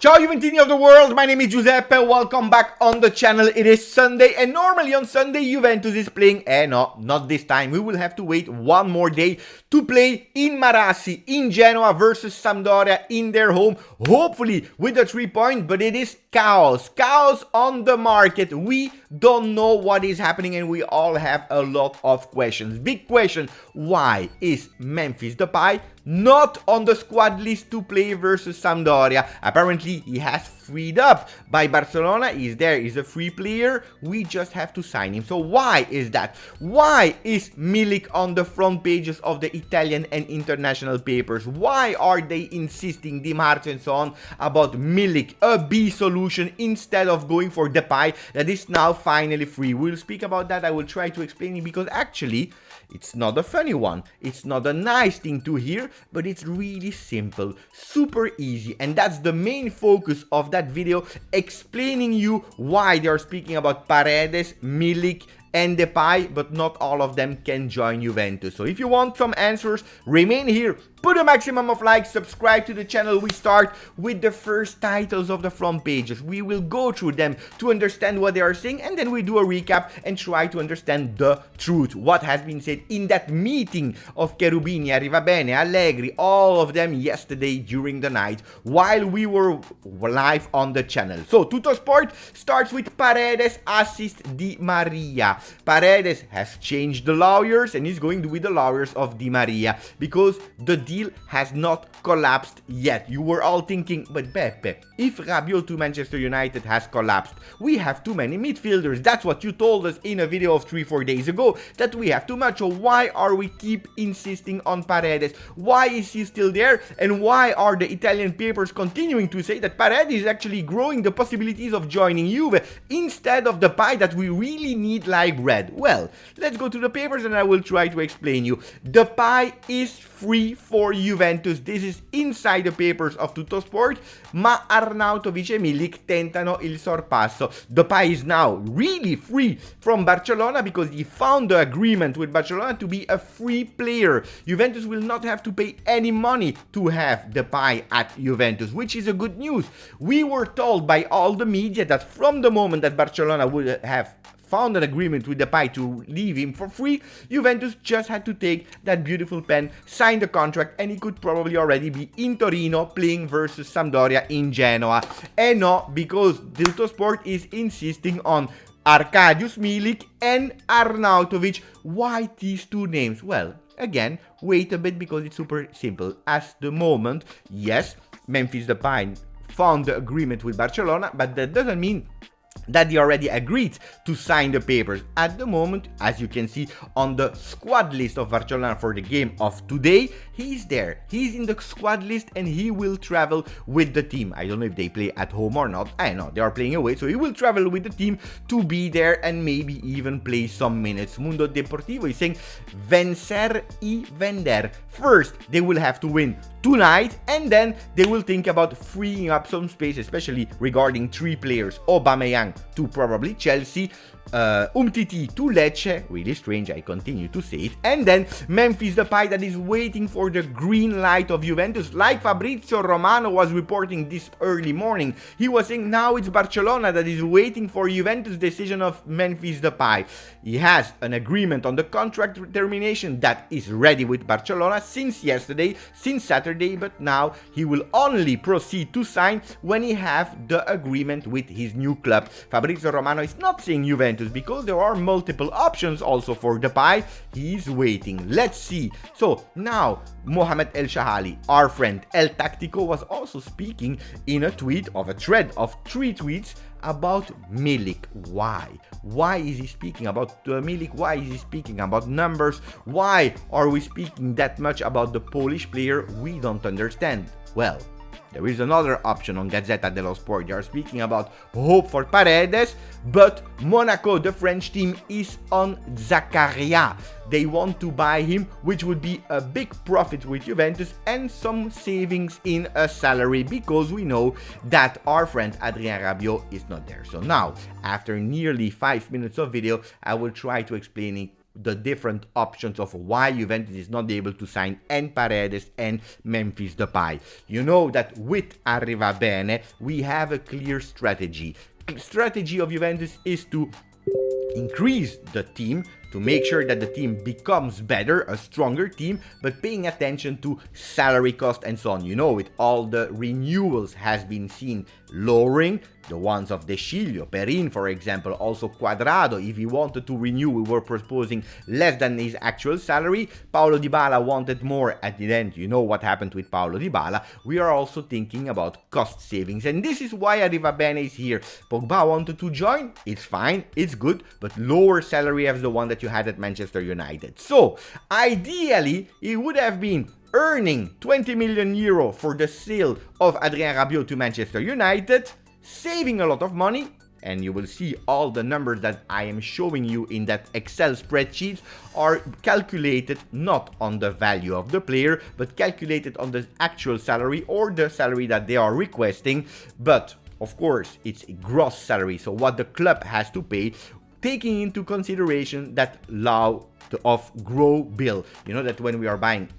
Ciao Juventini of the world, my name is Giuseppe, welcome back on the channel. It is Sunday and normally on Sunday Juventus is playing, no, not this time. We will have to wait one more day to play in Marassi, in Genoa versus Sampdoria in their home. Hopefully with a 3 point, but it is chaos on the market. We don't know what is happening and we all have a lot of questions. Big question, why is Memphis Depay not on the squad list to play versus Sampdoria? Apparently he has freed up by Barcelona. He's there, he's a free player. We just have to sign him. So why is that? Why is Milik on the front pages of the Italian and international papers? Why are they insisting, Di Marzio and so on, about Milik, a B solution, instead of going for Depay that is now finally free? We'll speak about that. I will try to explain it because actually it's not a funny one. It's not a nice thing to hear, but it's really simple, super easy. And that's the main focus of that video, explaining you why they are speaking about Paredes, Milik, and Depay, but not all of them can join Juventus. So if you want some answers, remain here, put a maximum of likes, subscribe to the channel. We start with the first titles of the front pages. We will go through them to understand what they are saying, and then we do a recap and try to understand the truth, what has been said in that meeting of Cherubini, Arrivabene, Allegri, all of them yesterday during the night while we were live on the channel. So Tuttosport starts with Paredes assist Di Maria. Paredes has changed the lawyers and is going with the lawyers of Di Maria because the deal has not collapsed yet. You were all thinking, but Beppe, if Rabiot to Manchester United has collapsed, we have too many midfielders. That's what you told us in a video of 3-4 days ago, that we have too much. So why are we keep insisting on Paredes? Why is he still there? And why are the Italian papers continuing to say that Paredes is actually growing the possibilities of joining Juve instead of the Depay that we really need like bread? Well, let's go to the papers and I will try to explain you. Depay is free for Juventus. This is inside the papers of Tuttosport. Ma Arnautovic e Milik tentano il sorpasso. Depay is now really free from Barcelona because he found the agreement with Barcelona to be a free player. Juventus will not have to pay any money to have Depay at Juventus, which is a good news. We were told by all the media that from the moment that Barcelona would have found an agreement with Depay to leave him for free, Juventus just had to take that beautiful pen, sign the contract, and he could probably already be in Torino playing versus Sampdoria in Genoa. And no, because Tuttosport is insisting on Arkadiusz Milik and Arnautovic. Why these two names? Well, again, wait a bit because it's super simple. At the moment, yes, Memphis Depay found the agreement with Barcelona, but that doesn't mean that they already agreed to sign the papers. At the moment, as you can see on the squad list of Barcelona for the game of today, he's there. He's in the squad list and he will travel with the team. I don't know if they play at home or not. I know they are playing away, so he will travel with the team to be there and maybe even play some minutes. Mundo Deportivo is saying vencer y vender. First, they will have to win tonight and then they will think about freeing up some space, especially regarding three players: Aubameyang to probably Chelsea, Umtiti to Lecce, really strange, I continue to say it, and then Memphis Depay that is waiting for the green light of Juventus, like Fabrizio Romano was reporting this early morning. He was saying now it's Barcelona that is waiting for Juventus' decision of Memphis Depay. He has an agreement on the contract termination that is ready with Barcelona since yesterday, since Saturday, but now he will only proceed to sign when he have the agreement with his new club. Fabrizio Romano is not saying Juventus because there are multiple options also for Depay. He's waiting. Let's see. So now Mohamed El Shahali, our friend El Tactico, was also speaking in a tweet of a thread of 3 tweets about Milik. Why? Why is he speaking about Milik? Why is he speaking about numbers? Why are we speaking that much about the Polish player? We don't understand. Well, there is another option on Gazzetta dello Sport. They are speaking about hope for Paredes, but Monaco, the French team, is on Zakaria. They want to buy him, which would be a big profit with Juventus and some savings in a salary, because we know that our friend Adrien Rabiot is not there. So now, after nearly 5 minutes of video, I will try to explain it the different options of why Juventus is not able to sign and Paredes and Memphis Depay. You know that with Arriva Bene, we have a clear strategy. Strategy of Juventus is to increase the team, to make sure that the team becomes better, a stronger team, but paying attention to salary cost and so on. You know, with all the renewals has been seen lowering, the ones of De Sciglio, Perin, for example, also Quadrado. If he wanted to renew, we were proposing less than his actual salary. Paulo Dybala wanted more. At the end, you know what happened with Paulo Dybala. We are also thinking about cost savings, and this is why Arriva Bene is here. Pogba wanted to join, it's fine, it's good, but lower salary as the one that you had at Manchester United. So, ideally, it would have been earning 20 million euro for the sale of Adrien Rabiot to Manchester United, saving a lot of money, and you will see all the numbers that I am showing you in that Excel spreadsheet are calculated not on the value of the player, but calculated on the actual salary or the salary that they are requesting. But of course, it's a gross salary, so what the club has to pay, taking into consideration that law of grow bill. You know that when we are buying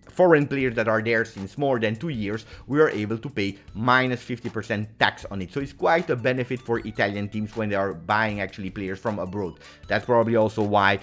foreign players that are there since more than 2 years, we are able to pay minus 50% tax on it. So it's quite a benefit for Italian teams when they are buying actually players from abroad. That's probably also why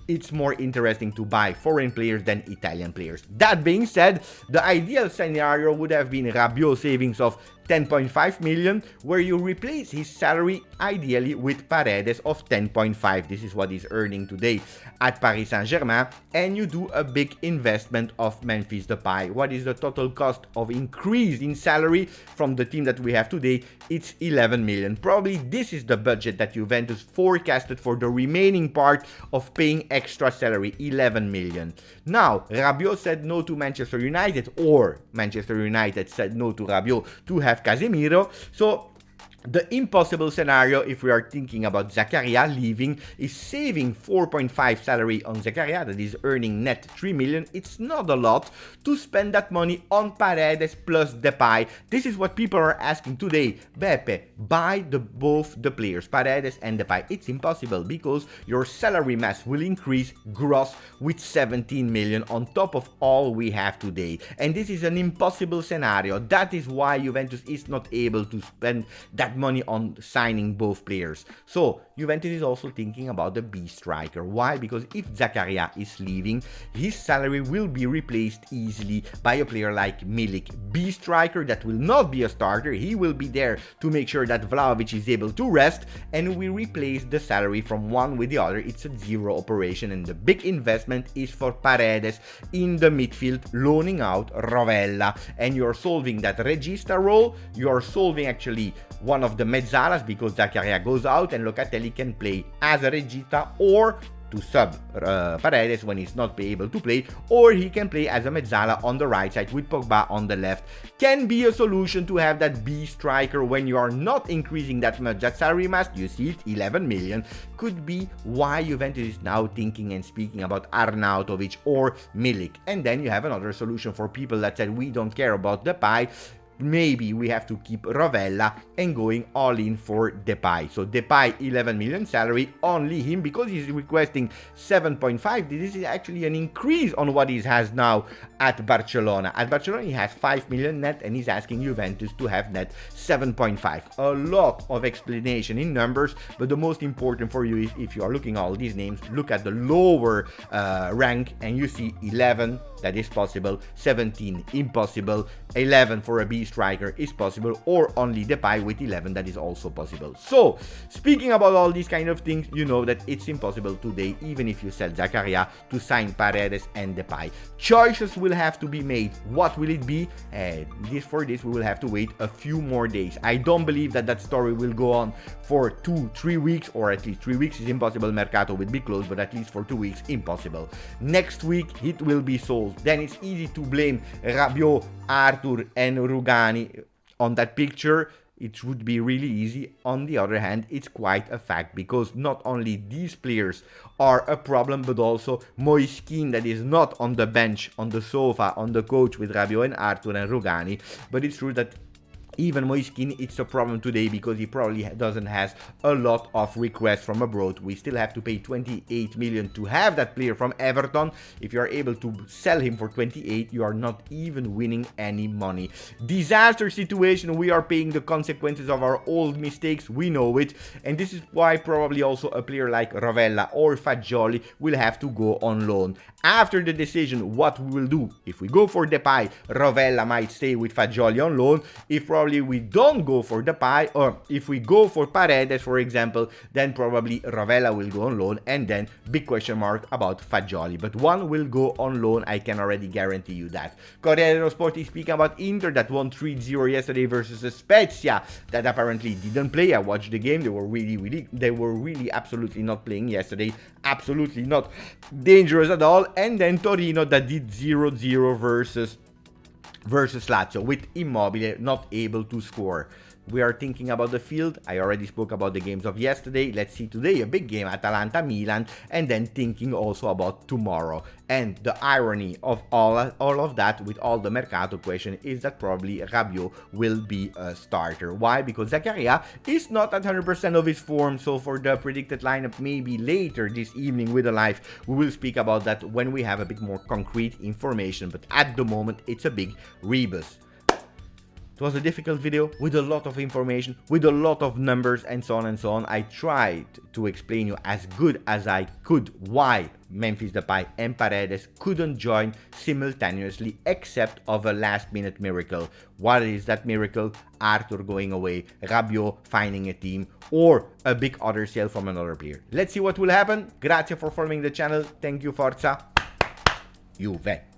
it's more interesting to buy foreign players than Italian players. That being said, the ideal scenario would have been Rabiot savings of 10.5 million, where you replace his salary ideally with Paredes of 10.5. This is what he's earning today at Paris Saint-Germain, and you do a big investment of Memphis Depay. What is the total cost of increase in salary from the team that we have today? It's 11 million. Probably this is the budget that Juventus forecasted for the remaining part of paying extra salary, 11 million. Now, Rabiot said no to Manchester United, or Manchester United said no to Rabiot to have Casemiro. So the impossible scenario, if we are thinking about Zakaria leaving, is saving 4.5 salary on Zakaria, that is earning net 3 million. It's not a lot to spend that money on Paredes plus Depay. This is what people are asking today. Beppe, buy both the players, Paredes and Depay. It's impossible because your salary mass will increase gross with 17 million on top of all we have today. And this is an impossible scenario. That is why Juventus is not able to spend that money on signing both players. So Juventus is also thinking about the B striker. Why? Because if Zakaria is leaving, his salary will be replaced easily by a player like Milik. B striker that will not be a starter. He will be there to make sure that Vlahovic is able to rest, and we replace the salary from one with the other. It's a zero operation, and the big investment is for Paredes in the midfield, loaning out Rovella, and you're solving that regista role. You're solving actually one of the mezzalas because Zakaria goes out and Locatelli can play as a regista or to sub Paredes when he's not able to play, or he can play as a mezzala on the right side with Pogba on the left. Can be a solution to have that B striker when you are not increasing that much that salary mass. You see it, 11 million. Could be why Juventus is now thinking and speaking about Arnautovic or Milik. And then you have another solution for people that said we don't care about Depay. Maybe we have to keep Rovella and going all in for Depay. So Depay 11 million salary, only him, because he's requesting 7.5. This is actually an increase on what he has now at Barcelona. At Barcelona he has 5 million net and he's asking Juventus to have net 7.5. A lot of explanation in numbers, but the most important for you is if you are looking at all these names, look at the lower rank and you see 11, that is possible, 17 impossible, 11 for a B striker is possible, or only Depay with 11, that is also possible. So speaking about all these kind of things, you know that it's impossible today, even if you sell Zakaria, to sign Paredes and Depay. Choices will have to be made. What will it be? For this we will have to wait a few more days. I don't believe that story will go on for 2-3 weeks, or at least 3 weeks is impossible. Mercato will be closed, but at least for 2 weeks impossible. Next week it will be sold. Then it's easy to blame Rabiot, Arthur and Rugani on that picture. It would be really easy. On the other hand, it's quite a fact, because not only these players are a problem, but also Moiskin, that is not on the bench, on the sofa, on the couch with Rabiot and Arthur and Rugani. But it's true that Even Moiskin, it's a problem today because he probably doesn't has a lot of requests from abroad. We still have to pay 28 million to have that player from Everton. If you are able to sell him for 28, you are not even winning any money. Disaster situation. We are paying the consequences of our old mistakes. We know it. And this is why probably also a player like Rovella or Fagioli will have to go on loan. After the decision, what we will do, if we go for Depay, Rovella might stay with Fagioli on loan. If probably we don't go for Depay, or if we go for Paredes, for example, then probably Rovella will go on loan, and then big question mark about Fagioli. But one will go on loan, I can already guarantee you that. Corriere dello Sport is speaking about Inter that won 3-0 yesterday versus Spezia, that apparently didn't play. I watched the game. They were really absolutely not playing yesterday. Absolutely not dangerous at all. And then Torino that did 0-0 versus Lazio, with Immobile not able to score. We are thinking about the field. I already spoke about the games of yesterday. Let's see today a big game, Atalanta-Milan, and then thinking also about tomorrow. And the irony of all of that with all the Mercato question is that probably Rabiot will be a starter. Why? Because Zakaria is not at 100% of his form. So for the predicted lineup, maybe later this evening with a live, we will speak about that when we have a bit more concrete information. But at the moment, it's a big rebus. It was a difficult video with a lot of information, with a lot of numbers and so on and so on. I tried to explain you as good as I could why Memphis Depay and Paredes couldn't join simultaneously except of a last minute miracle. What is that miracle? Arthur going away, Rabiot finding a team, or a big other sale from another player. Let's see what will happen. Grazie for following the channel. Thank you, Forza Juve.